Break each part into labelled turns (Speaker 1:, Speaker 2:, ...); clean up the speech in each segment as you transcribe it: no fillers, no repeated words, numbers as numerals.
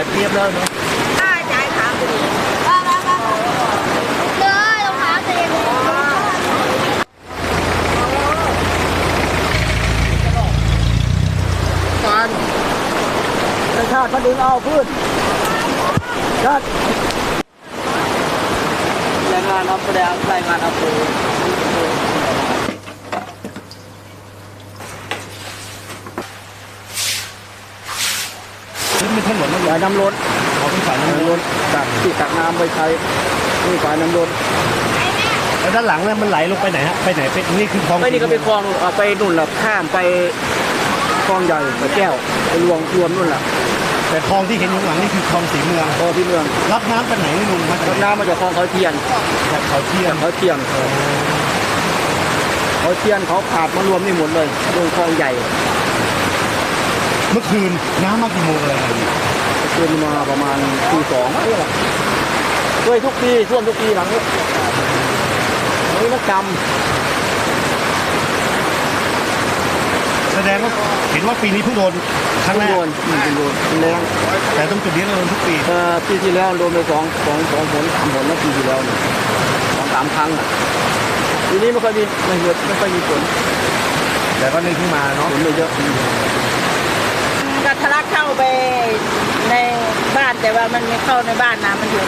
Speaker 1: ได้เปรียบแล้วเนาะ
Speaker 2: ได้ใจถามไปดิว่าเลยรองเท้าเต็ม
Speaker 1: การในชาติเขาดึงเอาพื้นชาติรายงานเอาแสดงรายงานเอาปู
Speaker 3: ไม่ใช่หมดแล้ว
Speaker 1: สายน้ำล้น
Speaker 3: เขาเป็นสายน้ำล้น
Speaker 1: จากที่ตักน้ำไปใช้นี่สายน้ำล้น
Speaker 3: แล้วด้านหลังเนี่ยมันไหลลงไปไหนฮะไปไหนไปนี่คือคลอง
Speaker 1: ไม่นี่ก็ไปคลองไปนู่นแหละข้ามไปคลองใหญ่ไปแก้วไปรวมนู่นแหละ
Speaker 3: แต่คลองที่เห็นอยู่ข้างหลังนี่คือคลองสีเมือง
Speaker 1: คลองที่เมือง
Speaker 3: รับน้ำไปไหนนี่ลุงมาจาก
Speaker 1: น้ำมาจากคลองเขาเทียน
Speaker 3: จากเขาเที่ยง
Speaker 1: เขาขาดมารวมนี่หมดเลยลงคลองใหญ่
Speaker 3: เมื่อคืนน้ำมากี่โมงอะไรกัน
Speaker 1: ขึ้นมาประมาณตี 2นี่แหละด้วยทุกปีท่วมทุกปีหลังนี้นี่นักกรรม
Speaker 3: แสดงว่าเห็นว่าปีนี้เพิ่งโดนครั้งแรก
Speaker 1: โดนแรง
Speaker 3: แต่ตรงจุดนี้เราโดนทุกปี
Speaker 1: ปีที่แล้วโดนไปสองผล3 ผลแล้วปีที่แล้วเนี่ย2-3 ครั้งอ่ะปีนี้ไม่ค่อยมีฝน
Speaker 3: แต่ก็นี่เพิ่งมาเนาะ
Speaker 1: ฝนไม่เยอะ
Speaker 2: ก็ทะลักเข้าไปในบ้านแต่ว่ามันไม่เข้าในบ้านนะมันอยู่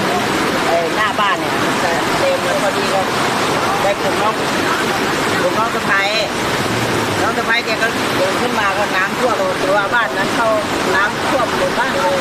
Speaker 2: หน้าบ้านเนี่ยมันจะเต็มแล้วพอดีก็ได้กลุ่มน้องสะพ้ายแกก็เดินขึ้นมาก็น้ำท่วมแต่ว่าบ้านนั้นเข้าน้ำท่วมหมดบ้านเลย